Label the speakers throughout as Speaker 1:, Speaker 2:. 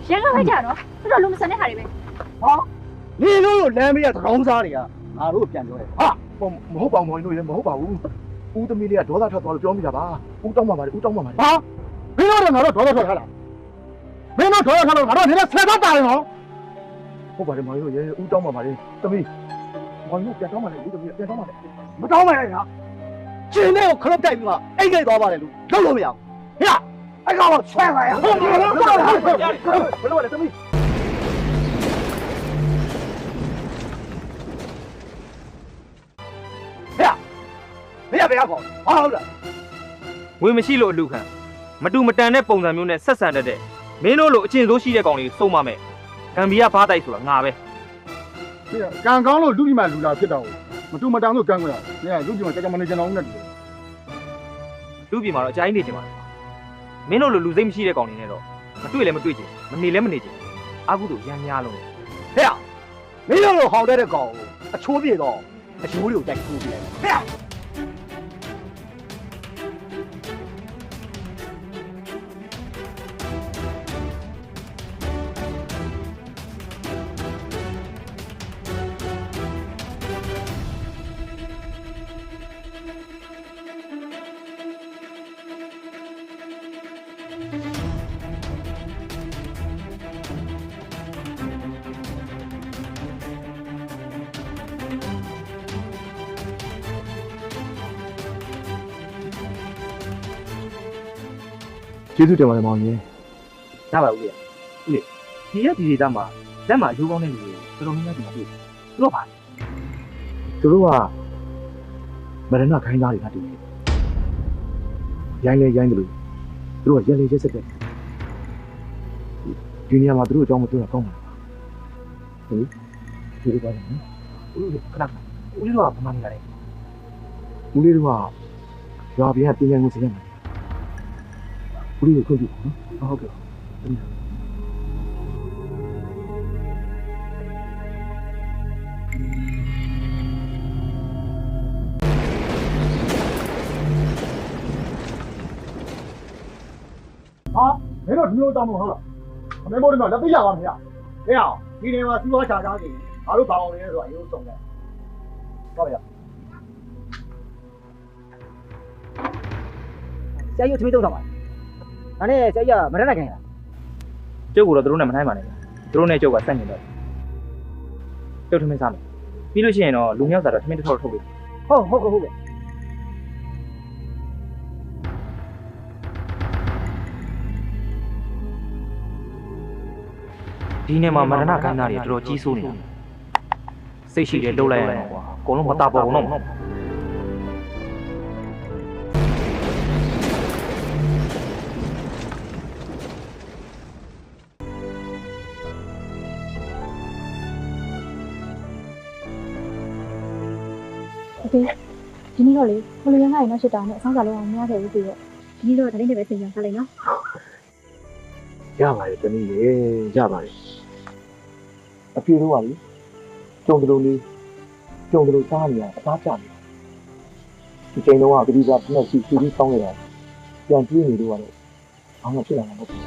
Speaker 1: ရန်ကုန်ပဲကြတော့တော်တော်လုံးမစတဲ့ဟာတွေပဲ
Speaker 2: ဟာနေလို့လမ်းမေးရသကောင်းစားတွေကငါတို့ပြန်ပြောတယ်ဟာ
Speaker 3: မဟုတ်ပါဘူးမောင်ကြီးတို့ရေမဟုတ်ပါဘူးဦးသမီးလေးကဒေါသထွက်သွားလို့ပြောမိတာပါဦးတောင်းပါပါတယ်ဦးတောင်းပါပါတယ်
Speaker 2: ဟာမင်းတို့ကငါတို့ဒေါသထွက်ထားလားမင်းတို့ဒေါသထွက်လို့ငါတို့နေနဲ့ဆယ်သားတာတယ်နော်
Speaker 3: ဟုတ်ပါတယ်မောင်ကြီးတို့ရေဦးတောင်းပါပါတယ်သမီးမောင်ကြီးပြန်တောင်းပါလေဦးသမီးပြန်တောင်းပါလေ
Speaker 2: မတောင်းမလိုက်ဟာရှင်လေးကိုခလုတ်တိုက်ပြီးမှအိတ်ကိတ်သွားပါတယ်လို့လုပ်လို့မရဘူးဟဲ့အဲ့ကောင်ဆွဲပါရဟုတ်တယ်ဟုတ်တယ်
Speaker 3: ဘယ်လိုလဲသမီး
Speaker 2: မင်းကဘယ်ကောင်ဟာဟုတ်လား
Speaker 4: ငွေမရှိလို့အလူခံမတူမတန်တဲ့ပုံစံမျိုးနဲ့ဆက်ဆံတတ်တဲ့မင်းတို့လိုအကျင့်ဆိုးရှိတဲ့ကောင်တွေစုံမမယ်ဂမ်ဘီယာဘားတိုက်ဆိုတာငါပဲ
Speaker 3: ကံကောင်းလို့လူကြီးမှလူလာဖြစ်တော့မတူမတန်လို့ကံခွင့်ရလူကြီးမှကြောင်မနေကြအောင်နဲ့
Speaker 4: လူပြည်မှာတော့အကြိုင်းနေချင်ပါတယ်မင်းတို့လိုလူစိတ်မရှိတဲ့ကောင်တွေနဲ့တော့မတွေ့လည်းမတွေ့ချင်မနေလည်းမနေချင်အာကုတို့ရမ်းများလို့
Speaker 2: ဟဲ့မင်းတို့လိုဟောင်းတဲ့ကောင်ကိုအချိုးပြေတော့အချိုးတွေကိုတိုက်ထိုးပြလိုက်ဟဲ့
Speaker 3: ကျေးဇူးတင်ပါတယ်မောင်ကြီး
Speaker 4: ရပါဦးလေဦးလေဒီရက်ဒီဒေသမှာလက်မှာအယိုးကောင်းတဲ့လူတွေတော်တော်များများဒီမှာတွေ့သူတို့ပါ
Speaker 3: သူတို့ကမရဏခိုင်းသားတွေကတူတယ်ရိုင်းလေရိုင်းတယ်လို့သူတို့ကရက်လေရက်စက်တယ်ဒီနေရာမှာသူတို့အကြောင်းမပြောတာကောင်းပါလားဒီလိုပါလား
Speaker 4: ဦးလေခဏဦးလေးတို့ကဘာမှမလာနဲ့
Speaker 3: ဦးလေးတို့ကရွာပြင်ကပြင်ရန်ကိုစရမ်းတယ်ဦးလေးကိုခွင့်ပြုနော်ဟုတ်ကဲ့
Speaker 2: ဟာမင်းတို့ဒီလိုတောင်းလို့ဟုတ်လားအမေမိုးဒီမှာလက်သိရပါမလားဟဲ့အောင်ဒီနေမှာစီးပွားချာချာနေငါတို့ဘာအောင်လဲဆိုတော့အယုံဆုံးတယ်ဟုတ်ပါရဲ့
Speaker 5: ဆရာကြီးကိုသမီးသုံးဆောင်ပါဒါနဲ့ဆရာကြီးကမရနိုင်ခင်လား
Speaker 4: ကျုပ်ကတော့သူတို့နဲ့မနိုင်ပါနဲ့သူတို့နဲ့ကျုပ်ကစက်ညင်တော့ကျုပ်ထမင်းစားမယ်ပြီးလို့ရှိရင်တော့လူမျိုးစားတော့ထမင်းတစ်ထောက်ထုတ်ပြီ
Speaker 5: ဟုတ်ကဲ့
Speaker 4: ဒီနေ့မှာမရဏခိုင်းသားတွေတော်တော်ကြီးဆိုးနေတာစိတ်ရှိတယ်လှုပ်လိုက်ရအောင်ကွာအကုန်လုံးမတာပေါ်အောင်တော့
Speaker 1: โอเคဒီနေ့တော့လေဘလိုရန်ကရင်တော့ရှစ်တာနဲ့အဆောင်စာလုံးအောင်မရခဲ့ဘူးပြီးတော့ဒီနေ့တော့ဒါလေးနဲ့ပဲပြင်ပြန်ထားလိုက်နော်
Speaker 3: ရပါတယ်တနည်းရေရပါတယ်အပြေတော့ပါလေကြုံတလုံးလေးကြုံတလုံးစားနေရအသားကျနေဒီချိန်တော့ကပရိသတ်ဖက်စီပြီးဆောင်းနေတာပြန်ပြေးနေတော့ကတော့ဘာမှဖြစ်လာမှာမဟုတ်ဘူး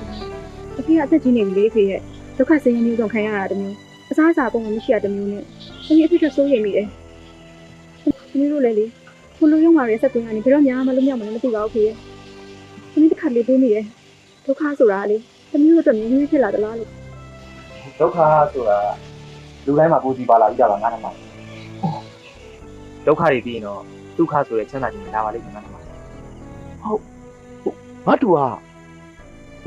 Speaker 1: အဖေကအသက်ကြီးနေပြီလေဖေရဲ့ဒုက္ခဆင်းရဲမျိုးစုံခံရတာတမျိုးအစားအစာပုံမှန်မရှိရတမျိုးနဲ့သမီးအဖေကစိုးရိမ်မိတယ်သမီးတို့လည်းလေဘလိုရုံမှာရဲဆက်သွင်းကနေဘယ်တော့မှမလို့မြောက်မလို့မသိပါဘူးဖေရဲ့သမီးတစ်ခါလေးပေးမိတယ်ဒုက္ခဆိုတာလေသမီးတို့အတွက်မြင်ရဖြစ်လာသလားလို့
Speaker 4: ဒုက္ခဆိုတာလူတိုင်းမှာပူစီပါလာပြီးကြပါငါ့မှာဒုက္ခတွေပြီးရင်တော့ဒုက္ခဆိုတဲ့ချမ်းသာခြင်းလာပါလိမ့်မယ်ငါ့မှာ
Speaker 3: ငါတူက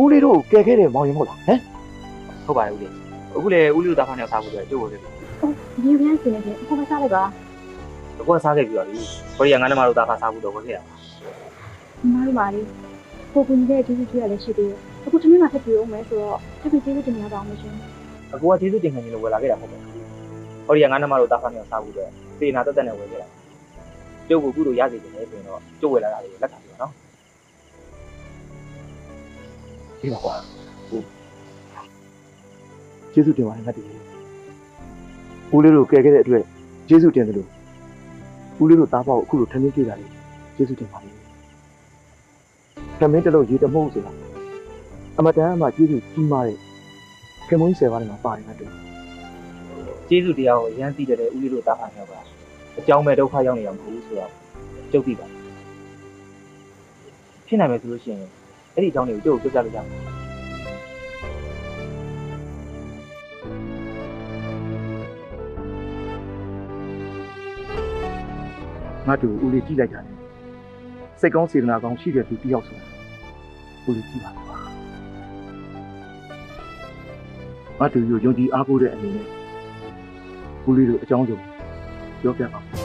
Speaker 3: ဦးလေးတို့ကဲခဲ့တယ်မောင်ရင်မဟုတ်လားဟမ်
Speaker 4: ဟုတ်ပါတယ်ဦးလေးအခုလေဦးလေးတို့တာဖာနဲ့စားဖို့ဆိုကြိုးဝယ်ခဲ့ပြီ
Speaker 1: ဒီရန်စင်းနေတယ်အခုမစားလိုက်ပါ
Speaker 4: အခုကစားခဲ့ပြီပါပြီခေါ်ရငါနဲ့မတို့တာဖာစားဖို့တော့ဝယ်ခဲ့ရပါ
Speaker 1: ညီမတို့ပါလေကိုကူညီတဲ့ကျေးဇူးကြီးရလည်းရှိသေးတယ်အခုသမီးမှာထပ်ပြေအောင်မယ်ဆိုတော့ထပ်ပြီးကျေးဇူးတင်ရပါအောင်ရှင်
Speaker 4: အခုကကျေးဇူးတင်ခံခြင်းလို့ဝယ်လာခဲ့တာမဟုတ်ဘူးခေါ်ရငါနဲ့မတို့တာဖာနဲ့စားဖို့တော့စေနာတက်တက်နဲ့ဝယ်ခဲ့တာကျုပ်ကအခုလိုရစေချင်တယ်ဆိုရင်တော့ကျုပ်ဝယ်လာတာလေးလက်ခံပြီနော်
Speaker 3: ဒီပါကွာကျေးဇူးတင်ပါတယ်ငါတူဦးလေးတို့ကဲခဲ့တဲ့အတွက်ကျေးဇူးတင်တယ်လို့ဦးလေးတို့တားပေါ့အခုလိုထမင်းကြည့်တာလေကျေးဇူးတင်ပါတယ်ထမင်းတစ်လုံးရေတမုံဆိုတာအမတန်အမှကျေးဇူးကြီးမားတဲ့ ခင်မုန်း10ပါးထဲမှာပါတယ်ငါတူ
Speaker 4: ကျေးဇူးတရားကိုအရန်သိတဲ့ဦးလေးတို့တာဖာနေကအကြောင်းမဲ့ဒုက္ခရောက်နေရမှာမဟုတ်ဘူးဆိုတော့ကျုပ်သိပါဖြစ်နိုင်မယ်ဆိုလို့ရှိရင်အဲ့ဒီအကြောင်းတွေကိုကျုပ်ကိုပြောပြလို့ရမှာ
Speaker 3: ငါတူဦးလေးကြည့်လိုက်တာလေစိတ်ကောင်းစေတနာကောင်းရှိတဲ့သူတယောက်ဆိုတာဦးလေးကြည့်ပါလားငါတူကိုယုံကြည်အားကိုးတဲ့အနေနဲ့ဦးလေးတို့အကြောင်းစုံပြောပြပါမယ်